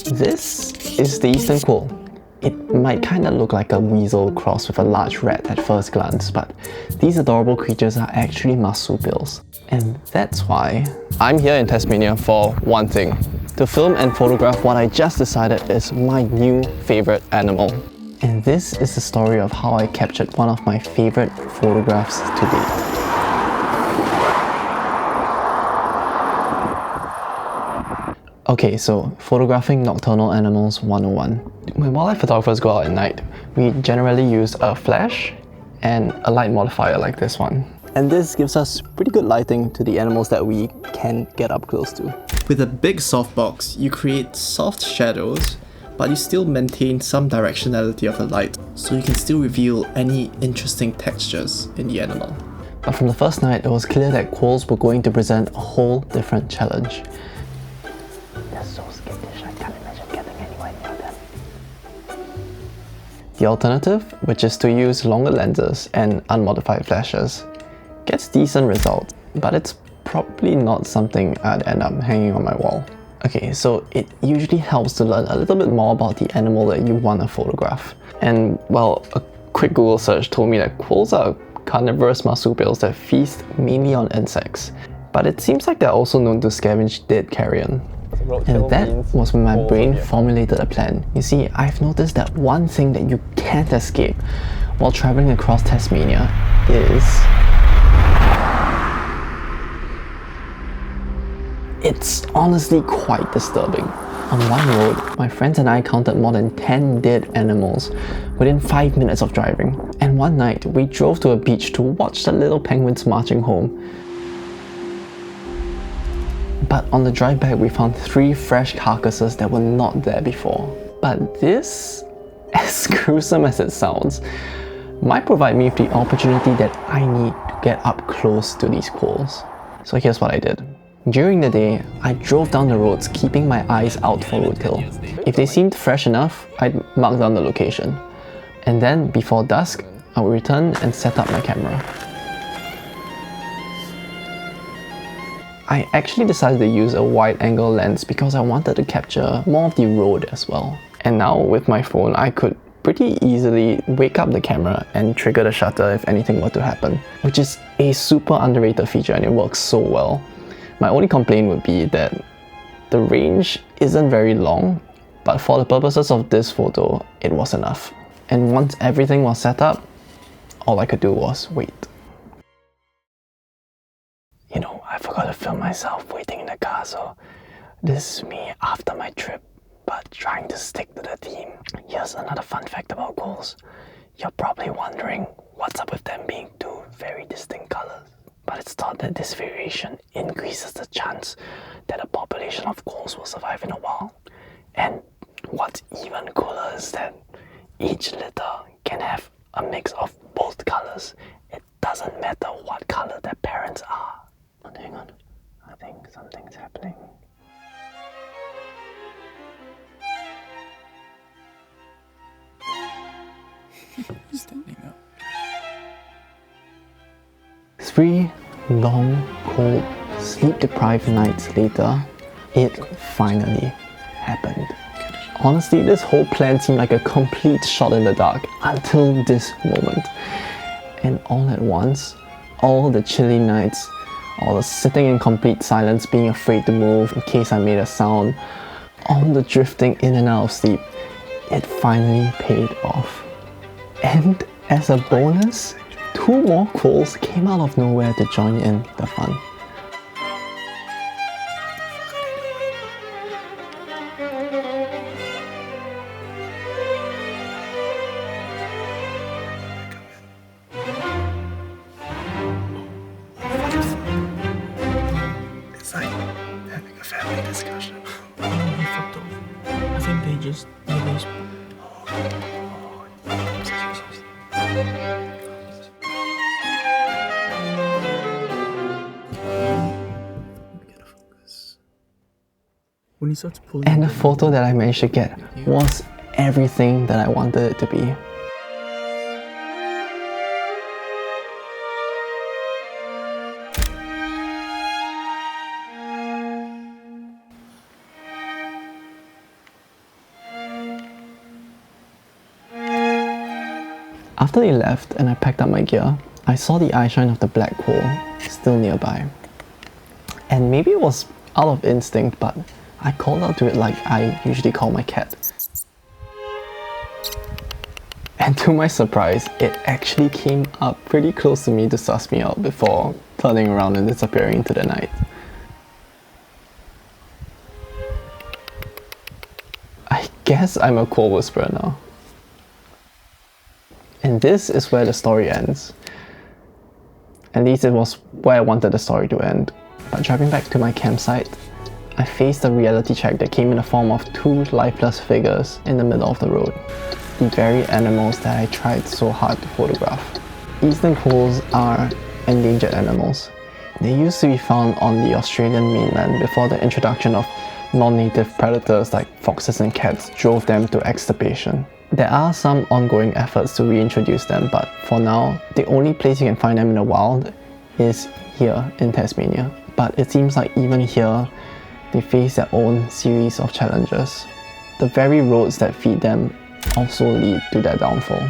This is the eastern quoll. It might kind of look like a weasel crossed with a large rat at first glance, but these adorable creatures are actually marsupials. And that's why I'm here in Tasmania for one thing: to film and photograph what I just decided is my new favorite animal. And this is the story of how I captured one of my favorite photographs to date. Okay, so photographing nocturnal animals 101. When wildlife photographers go out at night, we generally use a flash and a light modifier like this one. And this gives us pretty good lighting to the animals that we can get up close to. With a big softbox, you create soft shadows, but you still maintain some directionality of the light, so you can still reveal any interesting textures in the animal. But from the first night, it was clear that quolls were going to present a whole different challenge. The alternative, which is to use longer lenses and unmodified flashes, gets decent results, but it's probably not something I'd end up hanging on my wall. Okay, so it usually helps to learn a little bit more about the animal that you want to photograph. And well, a quick Google search told me that quolls are carnivorous marsupials that feast mainly on insects. But it seems like they're also known to scavenge dead carrion. And that was when my brain formulated a plan. You see, I've noticed that one thing that you can't escape while traveling across Tasmania is... it's honestly quite disturbing. On one road, my friends and I counted more than 10 dead animals within 5 minutes of driving. And one night, we drove to a beach to watch the little penguins marching home. But on the drive back, we found 3 fresh carcasses that were not there before. But this, as gruesome as it sounds, might provide me with the opportunity that I need to get up close to these quolls. So here's what I did. During the day, I drove down the roads keeping my eyes out for roadkill. If they seemed fresh enough, I'd mark down the location. And then, before dusk, I would return and set up my camera. I actually decided to use a wide-angle lens because I wanted to capture more of the road as well. And now with my phone, I could pretty easily wake up the camera and trigger the shutter if anything were to happen, which is a super underrated feature and it works so well. My only complaint would be that the range isn't very long, but for the purposes of this photo, it was enough. And once everything was set up, all I could do was wait. You know, I forgot to film myself waiting in the car, so this is me after my trip, but trying to stick to the theme. Here's another fun fact about quolls. You're probably wondering what's up with them being 2 very distinct colors. But it's thought that this variation increases the chance that a population of quolls will survive in a while. And what's even cooler is that each litter can have a mix of both colors. It doesn't matter what color their parents are. Hang on, I think something's happening. Standing up. 3 long, cold, sleep-deprived nights later, it finally happened. Honestly, this whole plan seemed like a complete shot in the dark until this moment. And all at once, all the chilly nights, all the sitting in complete silence, being afraid to move in case I made a sound, all the drifting in and out of sleep, it finally paid off. And as a bonus, 2 more quolls came out of nowhere to join in the fun. It's like having a family discussion. I think they just... When he starts pulling... And the photo that I managed to get was everything that I wanted it to be. After they left and I packed up my gear, I saw the eye shine of the black quoll still nearby. And maybe it was out of instinct, but I called out to it like I usually call my cat. And to my surprise, it actually came up pretty close to me to suss me out before turning around and disappearing into the night. I guess I'm a quoll whisperer now. And this is where the story ends. At least it was where I wanted the story to end. But driving back to my campsite, I faced a reality check that came in the form of two lifeless figures in the middle of the road. The very animals that I tried so hard to photograph. Eastern quolls are endangered animals. They used to be found on the Australian mainland before the introduction of non-native predators like foxes and cats drove them to extirpation. There are some ongoing efforts to reintroduce them, but for now, the only place you can find them in the wild is here in Tasmania. But it seems like even here, they face their own series of challenges. The very roads that feed them also lead to their downfall.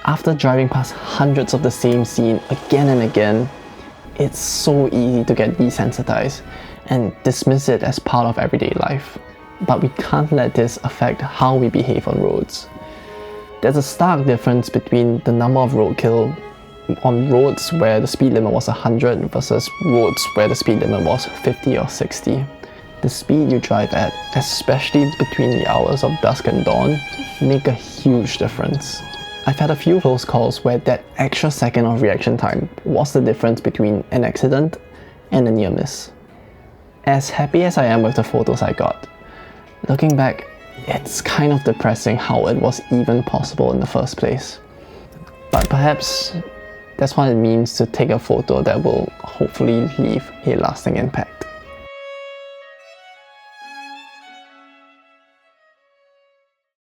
After driving past hundreds of the same scene again and again, it's so easy to get desensitized and dismiss it as part of everyday life. But we can't let this affect how we behave on roads. There's a stark difference between the number of roadkill on roads where the speed limit was 100 versus roads where the speed limit was 50 or 60. The speed you drive at, especially between the hours of dusk and dawn, make a huge difference. I've had a few close calls where that extra second of reaction time was the difference between an accident and a near miss. As happy as I am with the photos I got, looking back, it's kind of depressing how it was even possible in the first place. But perhaps that's what it means to take a photo that will hopefully leave a lasting impact.